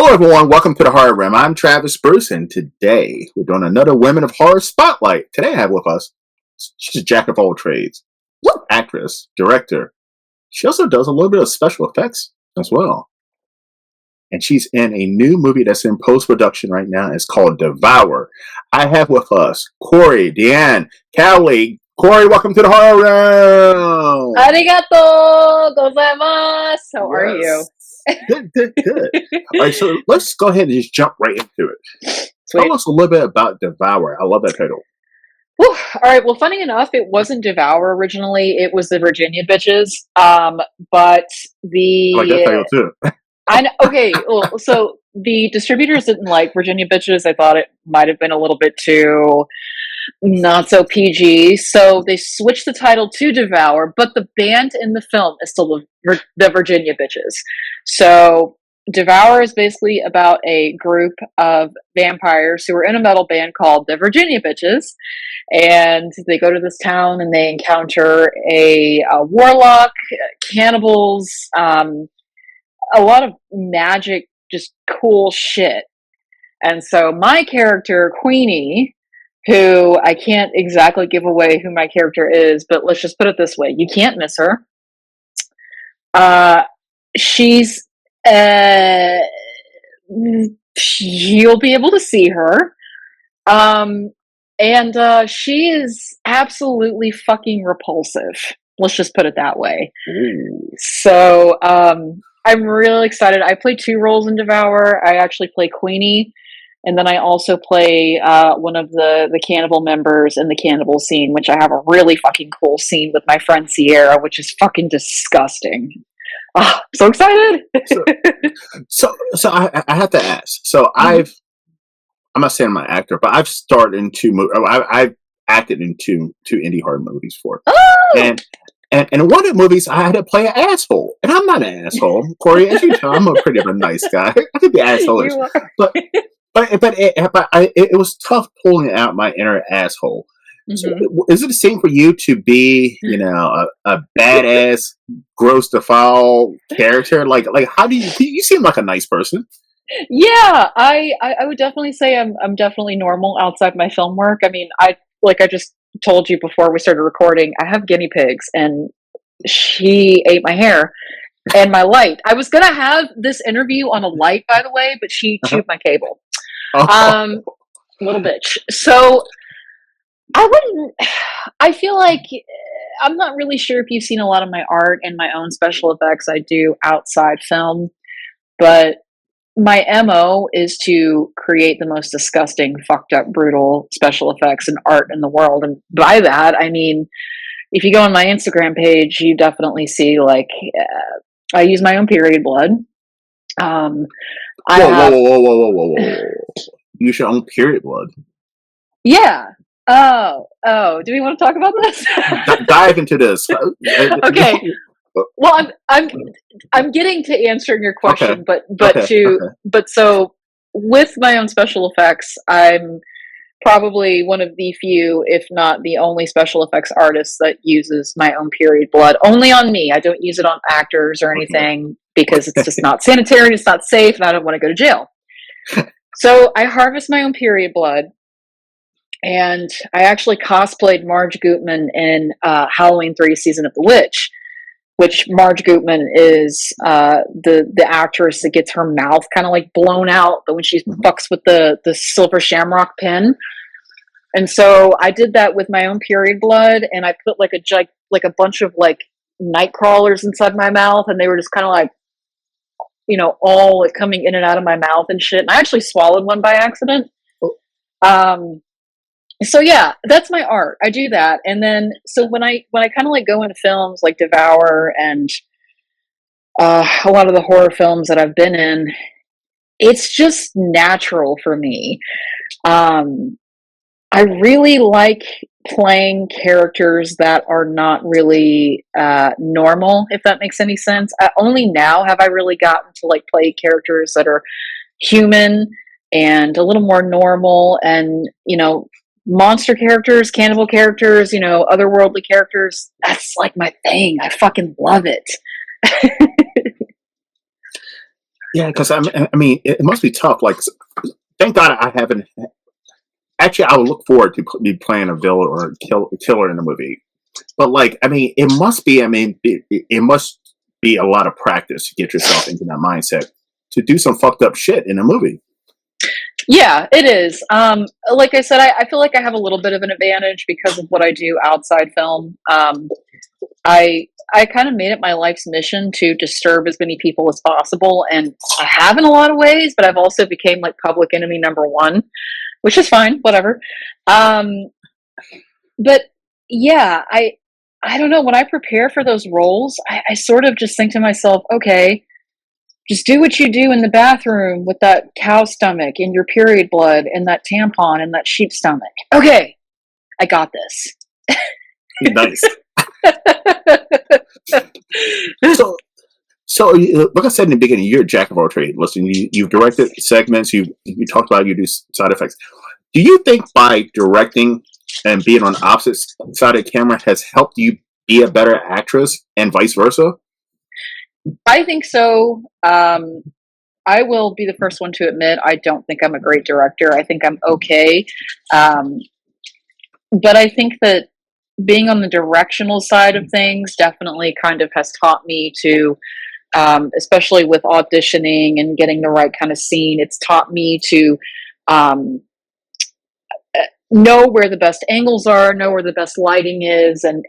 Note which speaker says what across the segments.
Speaker 1: Hello, everyone. Welcome to the Horror Room. I'm Travis Bruce, and today we're doing another Women of Horror Spotlight. Today I have with us, she's a jack of all trades, actress, director. She also does a little bit of special effects as well. And she's in a new movie that's in post-production right now. It's called DEVOUR. I have with us Corey, Deanne, Callie. Corey, welcome to the Horror Room.
Speaker 2: Arigato gozaimasu. How are you?
Speaker 1: Good. All right, so let's go ahead and just jump right into it.
Speaker 2: Sweet.
Speaker 1: Tell us a little bit about DEVOUR. I love that title.
Speaker 2: Whew. All right. Well, funny enough, it wasn't DEVOUR originally. It was the Virginia Bitches. But the
Speaker 1: I like that title too.
Speaker 2: I know. Okay. Well, so the distributors didn't like Virginia Bitches. I thought it might have been a little bit too not so PG. So they switched the title to DEVOUR, but the band in the film is still the Virginia Bitches. So DEVOUR is basically about a group of vampires who are in a metal band called the Virginia Bitches, and they go to this town and they encounter a warlock, cannibals, a lot of magic, just cool shit. And so my character, Queenie, who I can't exactly give away who my character is, but let's just put it this way. You can't miss her. She's you'll be able to see her. And she is absolutely fucking repulsive. Let's just put it that way.
Speaker 1: Ooh.
Speaker 2: So I'm really excited. I play two roles in DEVOUR. I actually play Queenie, and then I also play one of the cannibal members in the cannibal scene, which I have a really fucking cool scene with my friend Sierra, which is fucking disgusting. Oh, so excited!
Speaker 1: So I have to ask. So I'm not saying I'm an actor, but I've starred in I've acted in two indie horror movies before.
Speaker 2: Oh!
Speaker 1: And in one of the movies, I had to play an asshole, and I'm not an asshole, Corey. As you know, I'm a pretty nice guy. I could be assholeish, but it was tough pulling out my inner asshole. So is it the same for you to be, a badass, gross to foul character? Like how do you seem like a nice person?
Speaker 2: Yeah, I would definitely say I'm definitely normal outside my film work. I mean, I just told you before we started recording, I have guinea pigs, and she ate my hair and my light. I was gonna have this interview on a light, by the way, but she chewed my cable. Little bitch. So I feel like, I'm not really sure if you've seen a lot of my art and my own special effects I do outside film, but my MO is to create the most disgusting, fucked up, brutal special effects and art in the world. And by that, I mean, if you go on my Instagram page, you definitely see, I use my own period blood.
Speaker 1: Whoa. You use your own period blood?
Speaker 2: Yeah. Oh, do we want to talk about this?
Speaker 1: Dive into this.
Speaker 2: Okay. Well, I'm getting to answering your question,
Speaker 1: okay.
Speaker 2: but so with my own special effects, I'm probably one of the few, if not the only, special effects artist that uses my own period blood. Only on me. I don't use it on actors or anything because it's just not sanitary, it's not safe, and I don't want to go to jail. So I harvest my own period blood. And I actually cosplayed Marge Gutman in Halloween 3 Season of the Witch, which Marge Gutman is the actress that gets her mouth kind of blown out when she fucks with the silver shamrock pin. And so I did that with my own period blood, and I put a bunch of night crawlers inside my mouth, and they were just kind of all coming in and out of my mouth and shit. And I actually swallowed one by accident. So yeah, that's my art. I do that. And then, so when I kind of go into films like DEVOUR and a lot of the horror films that I've been in, it's just natural for me. I really like playing characters that are not really normal, if that makes any sense. Only now have I really gotten to play characters that are human and a little more normal, and monster characters, cannibal characters, otherworldly characters. That's my thing. I fucking love it.
Speaker 1: Yeah, because I mean, it must be tough. Like, thank God I haven't. Actually, I would look forward to be playing a villain or a killer in a movie. But like, I mean, it must be. I mean, it must be a lot of practice to get yourself into that mindset to do some fucked up shit in a movie.
Speaker 2: Yeah, it is. Like I said, I feel like I have a little bit of an advantage because of what I do outside film. I kind of made it my life's mission to disturb as many people as possible, and I have in a lot of ways. But I've also became like public enemy number one, which is fine, whatever. Um, but yeah, I don't know. When I prepare for those roles, I sort of just think to myself, okay, just do what you do in the bathroom with that cow stomach and your period blood and that tampon and that sheep stomach. Okay, I got this.
Speaker 1: Nice. So, like I said in the beginning, you're a jack of all trades. Listen, you've directed segments. You talked about you do side effects. Do you think by directing and being on the opposite side of the camera has helped you be a better actress, and vice versa?
Speaker 2: I think so. I will be the first one to admit I don't think I'm a great director. I think I'm okay. Um, but I think that being on the directional side of things definitely kind of has taught me to, especially with auditioning and getting the right kind of scene, it's taught me to um, know where the best angles are, know where the best lighting is, and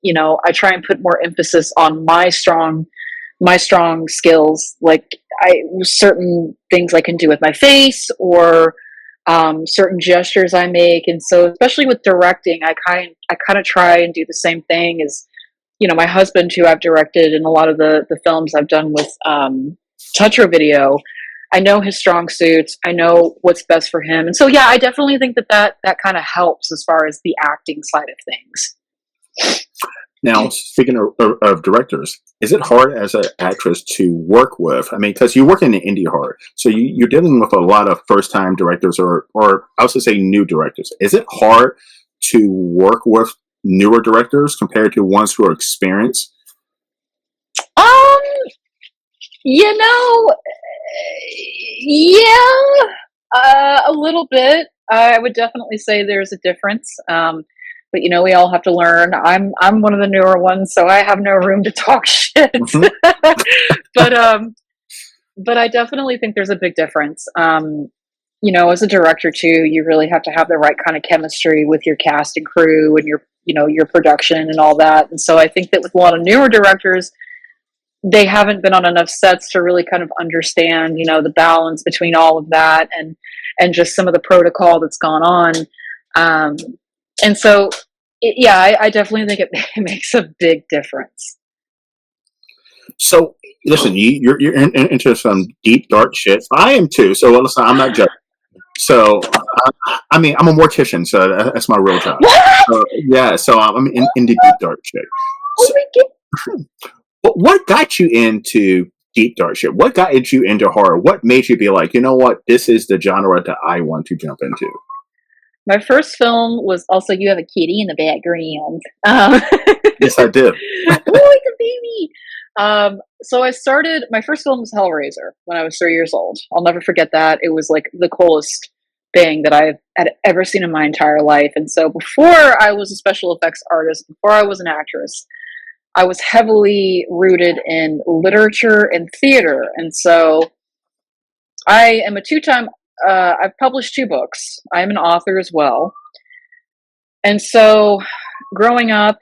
Speaker 2: you know, I try and put more emphasis on my strong skills, like I certain things I can do with my face or certain gestures I make. And so, especially with directing, I kind of try and do the same thing as you know my husband, who I've directed in a lot of the films I've done with Toucher Video. I know his strong suits. I know what's best for him, and so yeah, I definitely think that kind of helps as far as the acting side of things.
Speaker 1: Now, speaking of directors, is it hard as an actress to work with? I mean, because you work in the indie horror, so you're dealing with a lot of first-time directors, or I was to say new directors. Is it hard to work with newer directors compared to ones who are experienced?
Speaker 2: Um, you know, yeah, a little bit. I would definitely say there's a difference. But you know, we all have to learn. I'm one of the newer ones, so I have no room to talk shit.
Speaker 1: Mm-hmm.
Speaker 2: but but I definitely think there's a big difference. You know, as a director too, you really have to have the right kind of chemistry with your cast and crew and your you know your production and all that. And so I think that with a lot of newer directors, they haven't been on enough sets to really kind of understand, you know, the balance between all of that and just some of the protocol that's gone on. Um, and so, yeah, I definitely think it makes a big difference.
Speaker 1: So, listen, you're into some deep, dark shit. I am too. So, listen, I'm not judging. So, I mean, I'm a mortician, so that's my real job.
Speaker 2: What?
Speaker 1: Yeah, so I'm into deep, dark shit.
Speaker 2: Oh
Speaker 1: So,
Speaker 2: my god!
Speaker 1: what got you into deep, dark shit? What got you into horror? What made you be like, you know what, this is the genre that I want to jump into?
Speaker 2: My first film was also "You Have a Kitty" in the Background.
Speaker 1: Yes, I did.
Speaker 2: Oh, it's a baby. So I started. My first film was Hellraiser when I was 3 years old. I'll never forget that. It was like the coolest thing that I had ever seen in my entire life. And so before I was a special effects artist, before I was an actress, I was heavily rooted in literature and theater. And so I am a two-time. I've published 2 books. I'm an author as well. And so growing up,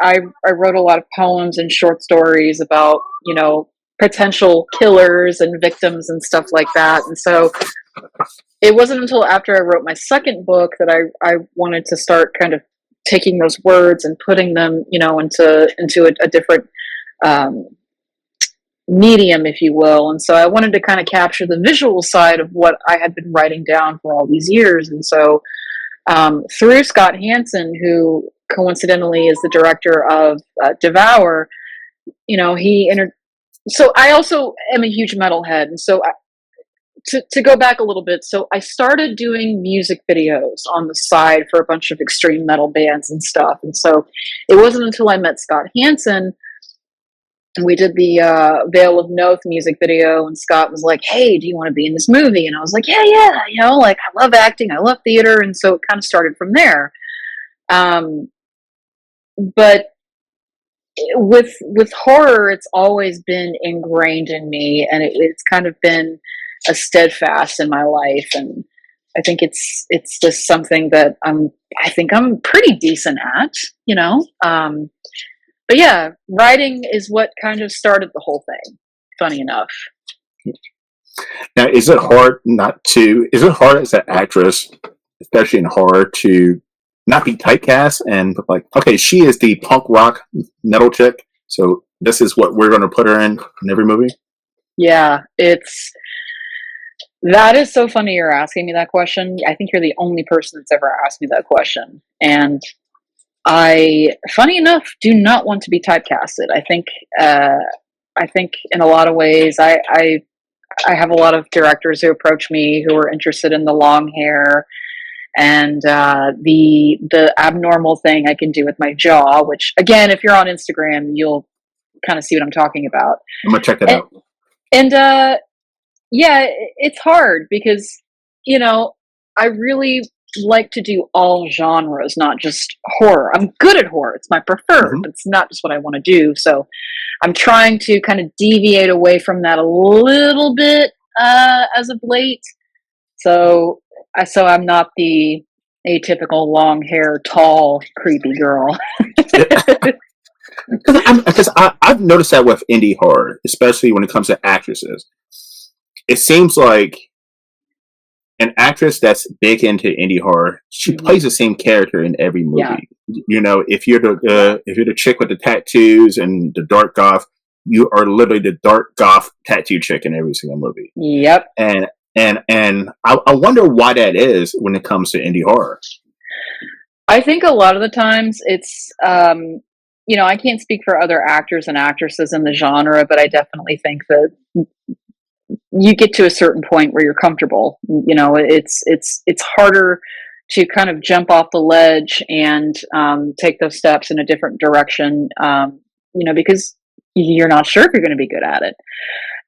Speaker 2: I wrote a lot of poems and short stories about, you know, potential killers and victims and stuff like that. And so it wasn't until after I wrote my second book that I wanted to start kind of taking those words and putting them, you know, into a different um, medium, if you will. And so I wanted to kind of capture the visual side of what I had been writing down for all these years. And so through Scott Hansen, who coincidentally is the director of DEVOUR, you know, so I also am a huge metalhead. And so to go back a little bit, so I started doing music videos on the side for a bunch of extreme metal bands and stuff. And so it wasn't until I met Scott Hansen we did the Veil of Noth music video, and Scott was like, "Hey, do you want to be in this movie?" And I was like, "Yeah, yeah, like I love acting, I love theater," and so it kind of started from there. Um, but with horror, it's always been ingrained in me, and it's kind of been a steadfast in my life, and I think it's just something that I think I'm pretty decent at, you know. But yeah, writing is what kind of started the whole thing. Funny enough.
Speaker 1: Now, is it hard not to? Is it hard as an actress, especially in horror, to not be typecast and like, okay, she is the punk rock metal chick, so this is what we're going to put her in every movie?
Speaker 2: Yeah, that is so funny you're asking me that question. I think you're the only person that's ever asked me that question. And funny enough, do not want to be typecasted. I think in a lot of ways, I have a lot of directors who approach me who are interested in the long hair and the abnormal thing I can do with my jaw. Which, again, if you're on Instagram, you'll kind of see what I'm talking about.
Speaker 1: I'm gonna check that
Speaker 2: And,
Speaker 1: out.
Speaker 2: and yeah, it's hard because I really like to do all genres, not just horror. I'm good at horror; it's my preferred,
Speaker 1: Hmm.
Speaker 2: but it's not just what I want to do. So I'm trying to kind of deviate away from that a little bit as of late. So I'm not the atypical long hair, tall, creepy girl.
Speaker 1: Because I've noticed that with indie horror, especially when it comes to actresses, it seems like an actress that's big into indie horror, she
Speaker 2: Mhm.
Speaker 1: plays the same character in every
Speaker 2: Yeah.
Speaker 1: movie. You know, if you're the chick with the tattoos and the dark goth, you are literally the dark goth tattoo chick in every single movie.
Speaker 2: Yep.
Speaker 1: And I wonder why that is when it comes to indie horror.
Speaker 2: I think a lot of the times it's, I can't speak for other actors and actresses in the genre, but I definitely think that you get to a certain point where you're comfortable. It's harder to kind of jump off the ledge and take those steps in a different direction, because you're not sure if you're going to be good at it.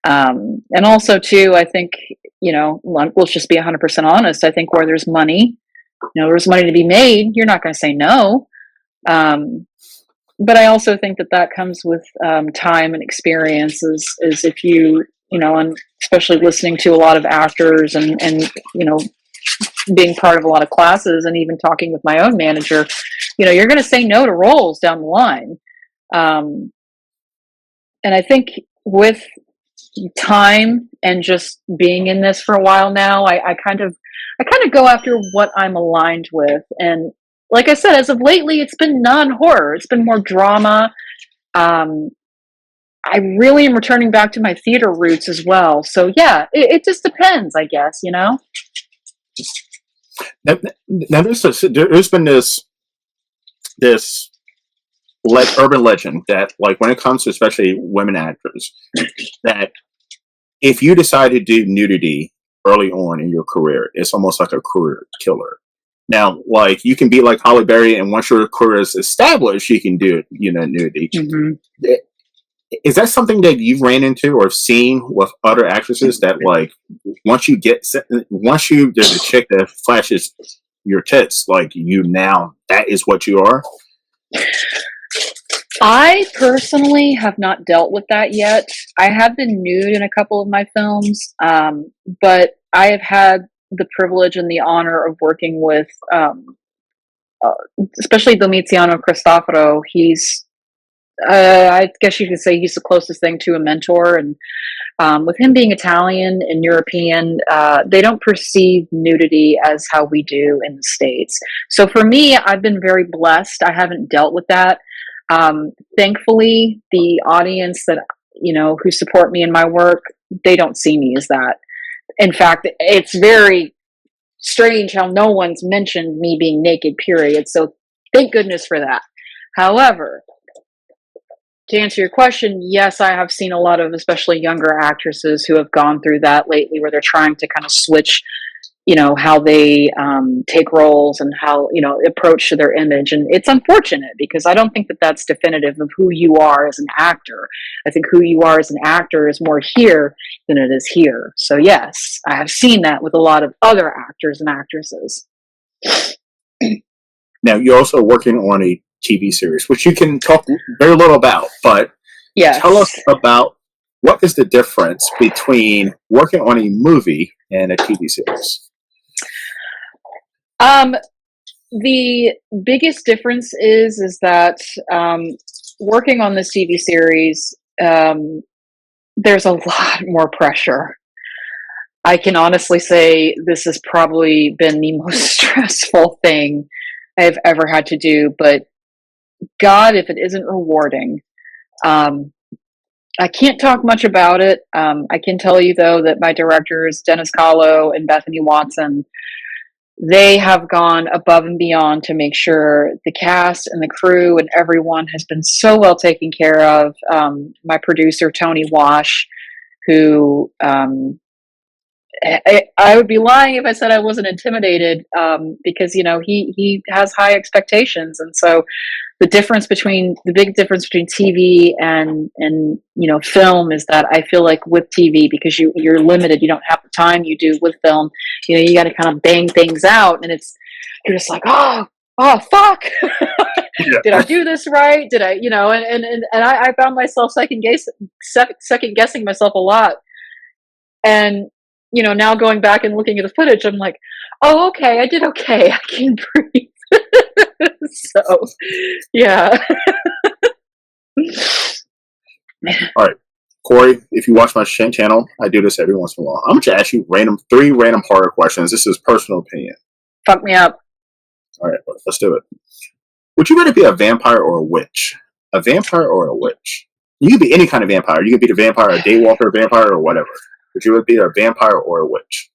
Speaker 2: And also, too, I think, let's just be 100% honest. I think where there's money, there's money to be made. You're not going to say no. But I also think that comes with time and experience. Is if and especially listening to a lot of actors and being part of a lot of classes and even talking with my own manager, you're going to say no to roles down the line. And I think with time and just being in this for a while now, I kind of go after what I'm aligned with. And like I said, as of lately, it's been non-horror. It's been more drama. Um, I really am returning back to my theater roots as well. So yeah, it just depends, I guess.
Speaker 1: Now there's been this urban legend that, like, when it comes to especially women actors, that if you decide to do nudity early on in your career, it's almost like a career killer. Now, like, you can be like Holly Berry, and once your career is established, you can do nudity.
Speaker 2: Mm-hmm.
Speaker 1: Is that something that you've ran into or seen with other actresses that, like, once you there's a chick that flashes your tits, like, now that is what you are?
Speaker 2: I personally have not dealt with that yet. I have been nude in a couple of my films, but I have had the privilege and the honor of working with, uh, especially Domiziano Cristoforo. He's, I guess you could say, he's the closest thing to a mentor. And with him being Italian and European, they don't perceive nudity as how we do in the States. So for me, I've been very blessed. I haven't dealt with that. Thankfully, the audience that who support me in my work, they don't see me as that. In fact, it's very strange how no one's mentioned me being naked, period. So thank goodness for that. However, to answer your question, yes, I have seen a lot of especially younger actresses who have gone through that lately, where they're trying to kind of switch how they take roles and how, approach to their image. And it's unfortunate because I don't think that that's definitive of who you are as an actor. I think who you are as an actor is more here than it is here. So yes, I have seen that with a lot of other actors and actresses.
Speaker 1: Now, you're also working on a TV series, which you can talk very little about, but
Speaker 2: Yes.
Speaker 1: tell us about what is the difference between working on a movie and a TV series?
Speaker 2: The biggest difference is that working on this TV series, there's a lot more pressure. I can honestly say this has probably been the most stressful thing I've ever had to do, but God, if it isn't rewarding. I can't talk much about it. I can tell you, though, that my directors, Dennis Kahlo and Bethany Watson, they have gone above and beyond to make sure the cast and the crew and everyone has been so well taken care of. My producer, Tony Wash, who I would be lying if I said I wasn't intimidated, because he has high expectations, and so the big difference between TV and film is that I feel like with TV, because you're limited, you don't have the time you do with film. You got to kind of bang things out, and you're just like, oh fuck.
Speaker 1: Yeah.
Speaker 2: Did I do this right? Did I, and I found myself second guessing myself a lot. And, now going back and looking at the footage, I'm like, oh, okay, I did okay. I can breathe. So, yeah.
Speaker 1: All right, Corey, if you watch my channel, I do this every once in a while. I'm going to ask you three random horror questions. This is personal opinion.
Speaker 2: Fuck me up.
Speaker 1: All right, let's do it. Would you rather be a vampire or a witch? A vampire or a witch? You could be any kind of vampire. You could be the vampire, a daywalker vampire, or whatever. Would you rather be a vampire or a witch?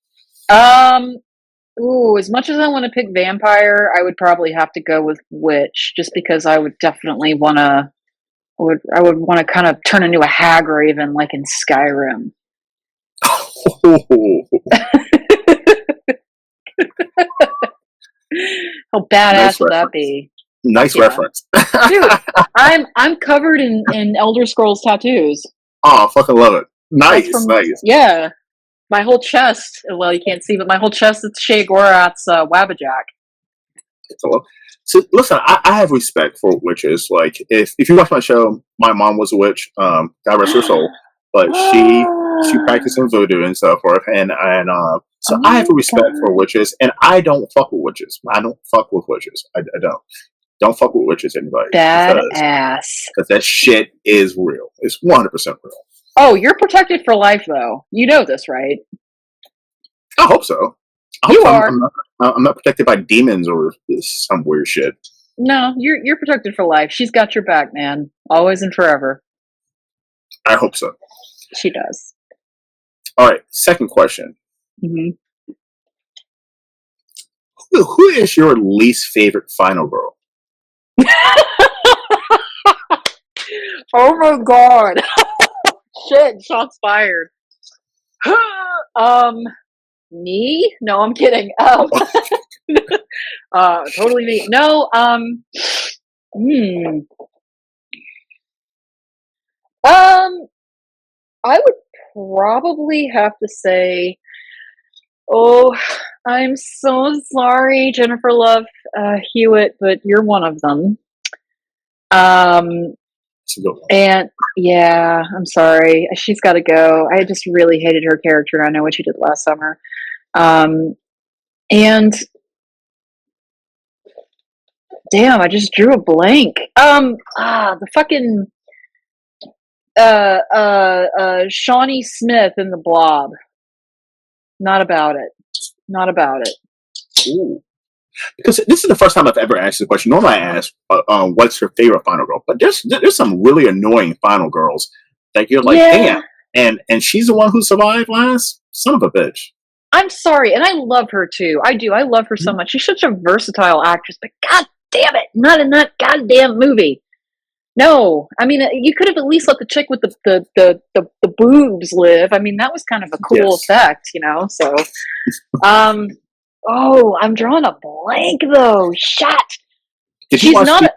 Speaker 2: As much as I want to pick vampire, I would probably have to go with witch, just because I would definitely want to. I would want to kind of turn into a hag raven, like in Skyrim. How badass would that be?
Speaker 1: Nice reference.
Speaker 2: Dude, I'm covered in Elder Scrolls tattoos.
Speaker 1: Oh, I fucking love it. Nice.
Speaker 2: Yeah. My whole chest, well, you can't see, but my whole chest is Shea Gorath's Wabbajack.
Speaker 1: So listen, I have respect for witches. Like, if you watch my show, my mom was a witch. God rest her soul. But she practiced some voodoo and so forth. And so I have a respect for witches, and I don't fuck with witches. I don't fuck with witches. I don't. Don't fuck with witches, anybody.
Speaker 2: Badass.
Speaker 1: Because that shit is real. It's 100% real.
Speaker 2: Oh, you're protected for life, though. You know this, right?
Speaker 1: I hope so. I'm not protected by demons or some weird shit.
Speaker 2: No, you're protected for life. She's got your back, man. Always and forever.
Speaker 1: I hope so.
Speaker 2: She does.
Speaker 1: All right, second question.
Speaker 2: Mm-hmm.
Speaker 1: Who is your least favorite final girl?
Speaker 2: Oh my god. Shit, shots fired. Me? No, I'm kidding. Totally me. No, I would probably have to say, oh, I'm so sorry, Jennifer Love Hewitt, but you're one of them. And yeah, I'm sorry. She's got to go. I just really hated her character, and I know what she did last summer. And damn, I just drew a blank. The fucking Shawnee Smith in The Blob. Not about it. Not about it.
Speaker 1: Ooh. Because this is the first time I've ever asked this question. Normally I ask, what's your favorite final girl? But there's some really annoying final girls that you're like, damn. And she's the one who survived last? Son of a bitch.
Speaker 2: I'm sorry, and I love her too. I do. I love her so much. She's such a versatile actress, but god damn it, not in that goddamn movie. No, I mean, you could have at least let the chick with the boobs live. I mean, that was kind of a cool effect, So, Oh, I'm drawing a blank though. Shit.
Speaker 1: Did you
Speaker 2: She's
Speaker 1: watch
Speaker 2: not.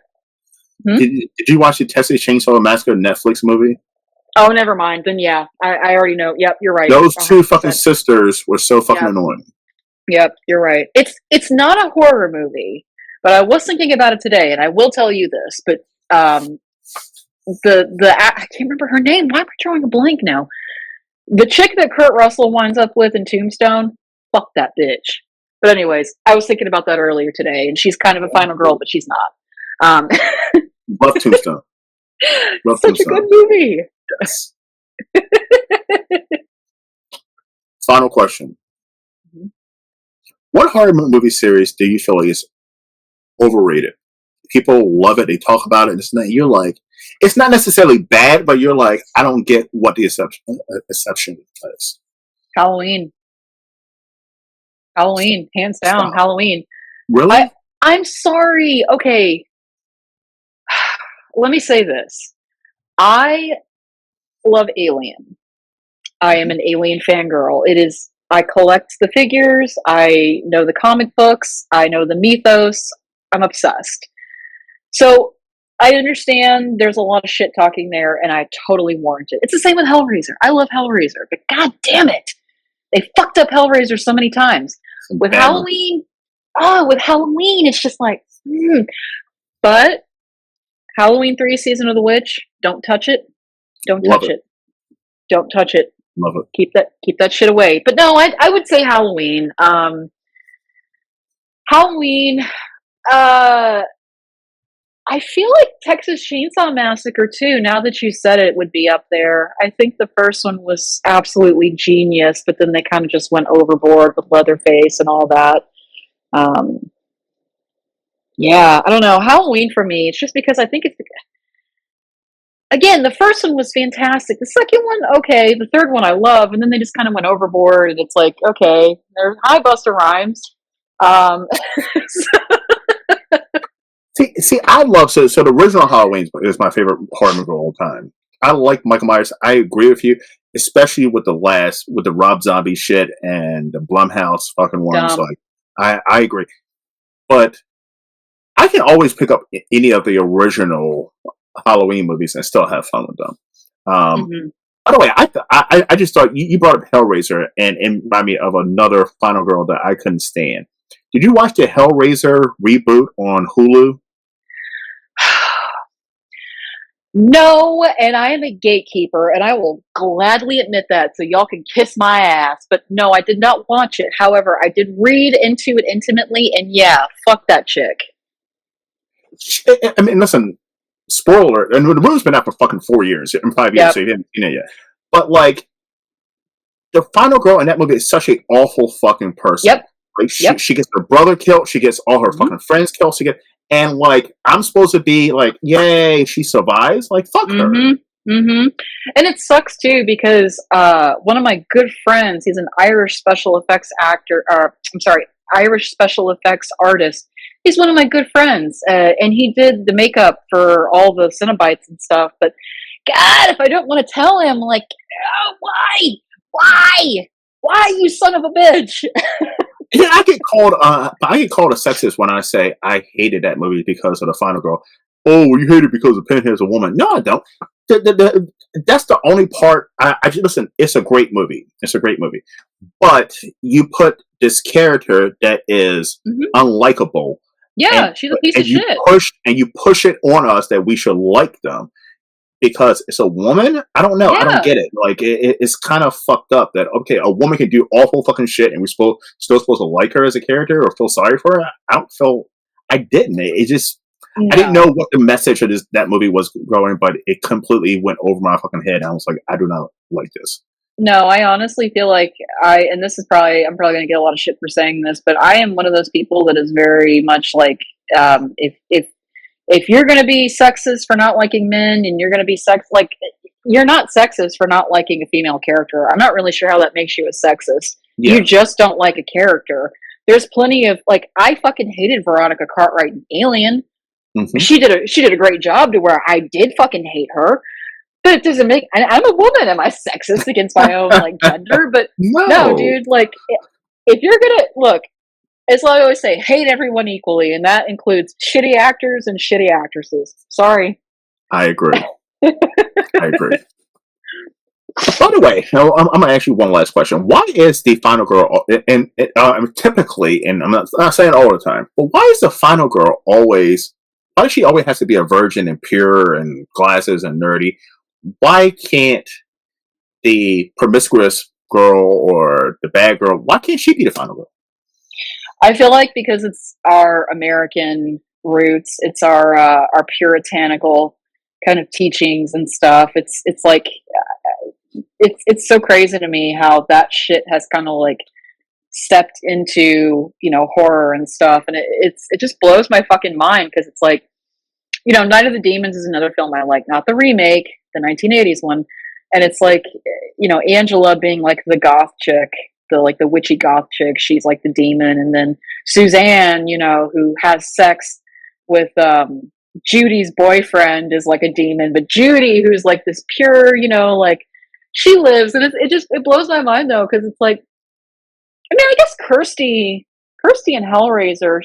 Speaker 1: the Did you watch the Texas Chainsaw Massacre Netflix movie?
Speaker 2: Oh, never mind. Then yeah, I already know. Yep, you're right.
Speaker 1: Those two fucking
Speaker 2: 100%.
Speaker 1: sisters were so fucking
Speaker 2: Yep,
Speaker 1: annoying.
Speaker 2: yep, you're right. It's not a horror movie, but I was thinking about it today, and I will tell you this. But um, I can't remember her name. Why am I drawing a blank now? The chick that Kurt Russell winds up with in Tombstone. Fuck that bitch. But anyways, I was thinking about that earlier today, and she's kind of a final girl, but she's not. Um,
Speaker 1: Love Tombstone. Love
Speaker 2: such a good
Speaker 1: Tombstone.
Speaker 2: movie.
Speaker 1: Yes. Final question.
Speaker 2: Mhm.
Speaker 1: What horror movie series do you feel like is overrated? People love it. They talk about it. And you're like, it's not necessarily bad, but you're like, I don't get what the exception is.
Speaker 2: Halloween. Halloween, hands down,
Speaker 1: Stop.
Speaker 2: Halloween.
Speaker 1: Really?
Speaker 2: I'm sorry. Okay, let me say this. I love Alien. I am an Alien fangirl. I collect the figures, I know the comic books, I know the mythos. I'm obsessed. So I understand there's a lot of shit talking there, and I totally warrant it. It's the same with Hellraiser. I love Hellraiser, but god damn it, they fucked up Hellraiser so many times.
Speaker 1: Some
Speaker 2: With
Speaker 1: bad movie.
Speaker 2: Halloween, with Halloween, it's just like, But Halloween 3 Season of the Witch, don't touch it. Don't
Speaker 1: Love
Speaker 2: touch
Speaker 1: it.
Speaker 2: it. Don't touch it.
Speaker 1: Love it.
Speaker 2: Keep that shit away. But no, I would say Halloween. Halloween, uh, I feel like Texas Chainsaw Massacre too, now that you said it, would be up there. I think the first one was absolutely genius, but then they kind of just went overboard with Leatherface and all that. Um, yeah, I don't know. Halloween for me, it's just because I think it's, again, the first one was fantastic. The second one, okay. The third one I love, and then they just kind of went overboard, and it's like, okay, there's hi Buster Rhymes. Um,
Speaker 1: See, I love so the original Halloween is my favorite horror movie of all time. I like Michael Myers. I agree with you, especially with the Rob Zombie shit and the Blumhouse fucking ones.
Speaker 2: dumb.
Speaker 1: Like, I agree, but I can always pick up any of the original Halloween movies and still have fun with them.
Speaker 2: Hmm.
Speaker 1: By the way, I just thought you brought up Hellraiser and it reminded me of another final girl that I couldn't stand. Did you watch the Hellraiser reboot on Hulu?
Speaker 2: No, and I am a gatekeeper, and I will gladly admit that, so y'all can kiss my ass. But no, I did not watch it. However, I did read into it intimately, and yeah, fuck that chick.
Speaker 1: I mean, listen, spoiler, and the movie's been out for fucking 4 years, 5 years,
Speaker 2: Yep,
Speaker 1: so you haven't seen it yet. But like, the final girl in that movie is such an awful fucking person.
Speaker 2: yep,
Speaker 1: Like,
Speaker 2: yep.
Speaker 1: she gets her brother killed, she gets all her
Speaker 2: Hmm.
Speaker 1: fucking friends killed, and like, I'm supposed to be like, yay, she survives. Like, fuck her.
Speaker 2: Hmm. Hmm. And it sucks too because one of my good friends, he's an Irish special effects actor. I'm sorry, Irish special effects artist. He's one of my good friends, and he did the makeup for all the Cenobites and stuff. But God, if I don't want to tell him, like, oh, why, why, you son of a bitch?
Speaker 1: Yeah, I get called a sexist when I say I hated that movie because of the final girl. Oh, you hate it because the Pinhead's a woman. No, I don't. That's the only part. I just listen. It's a great movie. It's a great movie. But you put this character that is
Speaker 2: Hmm.
Speaker 1: unlikable, and
Speaker 2: Yeah, she's a piece of shit.
Speaker 1: you push it on us that we should like them because it's a woman. I don't know. I don't
Speaker 2: Yeah.
Speaker 1: get it. Like it's kind of fucked up that okay, a woman can do awful fucking shit, and we're still supposed to like her as a character or feel sorry for her. I don't feel. I didn't. It just. I didn't know
Speaker 2: No.
Speaker 1: what the message of that movie was going, but it completely went over my fucking head. I was like, I do not like this.
Speaker 2: No, I honestly feel like and this is I'm probably going to get a lot of shit for saying this, but I am one of those people that is very much like, if you're going to be sexist for not liking men and you're going to be like, you're not sexist for not liking a female character. I'm not really sure how that makes you a sexist. You
Speaker 1: Yeah.
Speaker 2: just don't like a character. There's plenty of, like, I fucking hated Veronica Cartwright in Alien.
Speaker 1: Mm-hmm.
Speaker 2: She did a great job to where I did fucking hate her. But it doesn't make. I'm a woman. Am I sexist against my own like gender? But no,
Speaker 1: No.
Speaker 2: dude. Like, if you're gonna look, it's like I always say, hate everyone equally, and that includes shitty actors and shitty actresses. Sorry.
Speaker 1: I agree. I agree. By the way, I'm going to ask you one last question. Why is the final girl, and typically, and I'm not saying all the time, but why is the final girl always, why does she always have to be a virgin and pure and glasses and nerdy? Why can't the promiscuous girl or the bad girl, why can't she be the final girl?
Speaker 2: I feel like because it's our American roots, it's our puritanical kind of teachings and stuff. It's like it's so crazy to me how that shit has kind of like stepped into, you know, horror and stuff, and it just blows my fucking mind because it's like, you know, Night of the Demons is another film I like, not the remake, the 1980s one, and it's like, you know, Angela being like the goth chick, the witchy goth chick, she's like the demon, and then Suzanne, you know, who has sex with Judy's boyfriend is like a demon, but Judy, who's like this pure, you know, like she lives, and it blows my mind though, because it's like, I mean, I guess Kirsty in Hellraiser,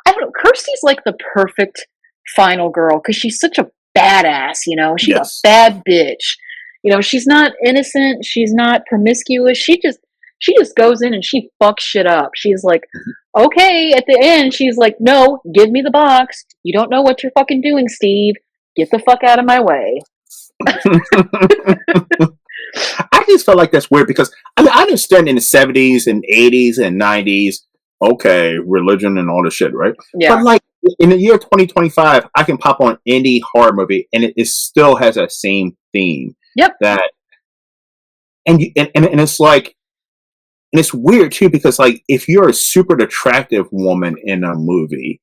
Speaker 2: I don't know, Kirsty's like the perfect final girl because she's such a badass, you know, she's a bad bitch. You know, she's not innocent, she's not promiscuous, she just goes in and she fucks shit up. She's like, okay, at the end, she's like, no, give me the box. You don't know what you're fucking doing, Steve. Get the fuck out of my way.
Speaker 1: I just felt like that's weird because I mean I understand in the 70s and 80s and 90s, okay, religion and all this shit, right?
Speaker 2: Yeah.
Speaker 1: But like in the year 2025, I can pop on any horror movie and it still has that same theme.
Speaker 2: Yep.
Speaker 1: That and it's like, and it's weird too because like if you're a super attractive woman in a movie,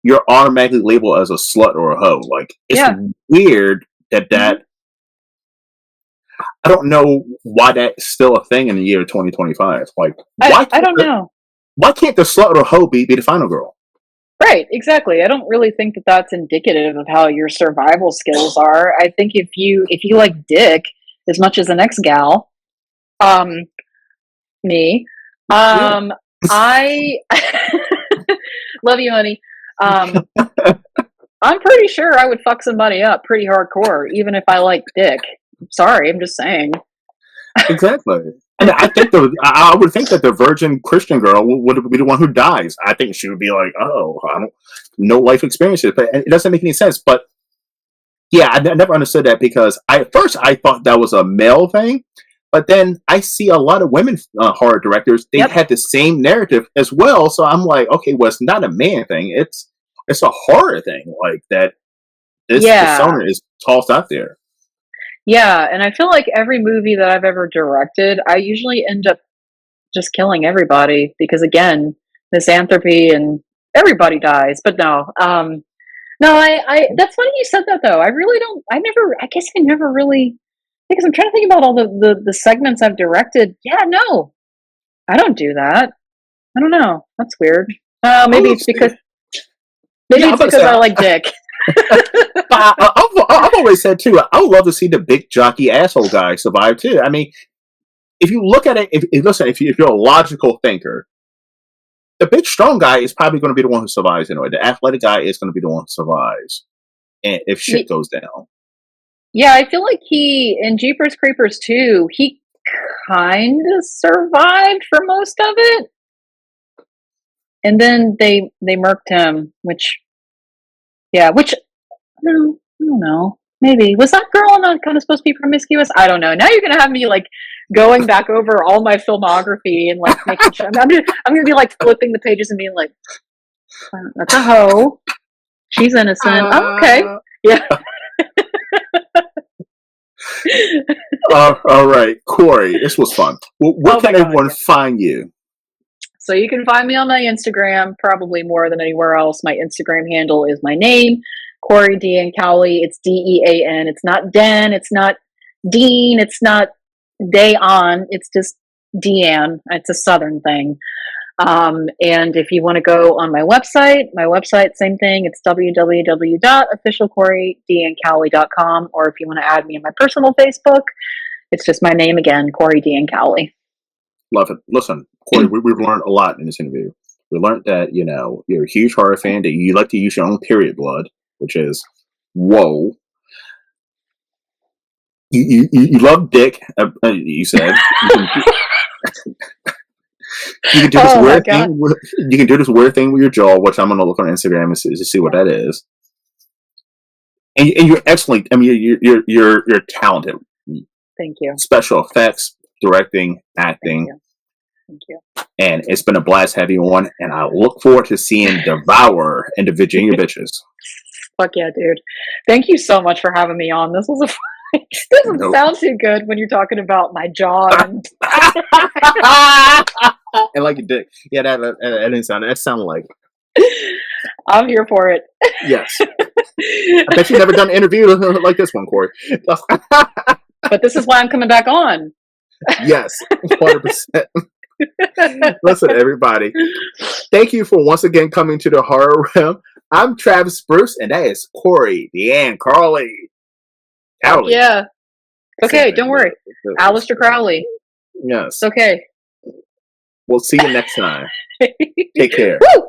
Speaker 1: you're automatically labeled as a slut or a hoe. Like it's weird that I don't know why that's still a thing in the year 2025. Like,
Speaker 2: I don't know.
Speaker 1: Why can't the slut or hoe be the final girl?
Speaker 2: Right, exactly. I don't really think that that's indicative of how your survival skills are. I think if you like dick as much as the next gal, me, I love you, honey. I'm pretty sure I would fuck somebody up pretty hardcore, even if I like dick. Sorry, I'm just saying.
Speaker 1: Exactly. And I think I would think that the virgin Christian girl would be the one who dies. I think she would be like, oh, I don't no life experiences, but it doesn't make any sense. But yeah, I never understood that because at first I thought that was a male thing, but then I see a lot of women horror directors. They had the same narrative as well. So I'm like, okay, well, it's not a man thing. It's a horror thing, like that. This persona is tossed out there.
Speaker 2: Yeah, and I feel like every movie that I've ever directed, I usually end up just killing everybody because, again, misanthropy and everybody dies. But no, no, I. That's funny you said that though. I really don't. I guess I never really, because I'm trying to think about all the segments I've directed. Yeah, no, I don't do that. I don't know. That's weird. Maybe it's because I like dick.
Speaker 1: I've always said too, I would love to see the big jockey asshole guy survive too. I mean, if you look at it, if you're a logical thinker, the big strong guy is probably going to be the one who survives anyway. The athletic guy is going to be the one who survives, and if shit goes down.
Speaker 2: Yeah, I feel like in Jeepers Creepers 2, he kind of survived for most of it, and then they murked him, which I don't know. Maybe was that girl not kind of supposed to be promiscuous? I don't know. Now you're gonna have me like going back over all my filmography and like making sure. I'm gonna be like flipping the pages and being like, "That's a hoe. She's innocent." Oh, okay, yeah.
Speaker 1: All right, Corey, this was fun. Where can everyone find you?
Speaker 2: So you can find me on my Instagram, probably more than anywhere else. My Instagram handle is my name, Corey Dean Cowley. It's Dean. It's not Den. It's not Dean. It's not Dayon. It's just Deanne. It's a Southern thing. And if you want to go on my website, same thing. It's www.officialcoreydancowley.com. Or if you want to add me on my personal Facebook, it's just my name again, Corey Dean Cowley.
Speaker 1: Love it. Listen, Corey, we've learned a lot in this interview. We learned that, you're a huge horror fan, that you like to use your own period blood, which is, whoa. You love dick, you said. You can do this weird thing. You can do this weird thing with your jaw, which I'm going to look on Instagram and see what that is. And you're excellent. I mean, you're talented.
Speaker 2: Thank you.
Speaker 1: Special effects, directing, acting.
Speaker 2: Thank you.
Speaker 1: And it's been a blast having you on. And I look forward to seeing Devour and the Virginia Bitches.
Speaker 2: Fuck yeah, dude! Thank you so much for having me on. This was a. This doesn't sound too good when you're talking about my jaw and.
Speaker 1: And like your dick. Yeah, that didn't sound. That sounded like.
Speaker 2: I'm here for it.
Speaker 1: Yes. I bet you've never done an interview like this one, Corey.
Speaker 2: But this is why I'm coming back on.
Speaker 1: Yes, 100%. Listen, everybody. Thank you for once again coming to the Horror Realm. I'm Travis Bruce, and that is Corey, Deanne, Carly. Crowley.
Speaker 2: Yeah. Okay, don't worry. Aleister Crowley.
Speaker 1: Yes.
Speaker 2: It's okay.
Speaker 1: We'll see you next time. Take care.
Speaker 2: Woo!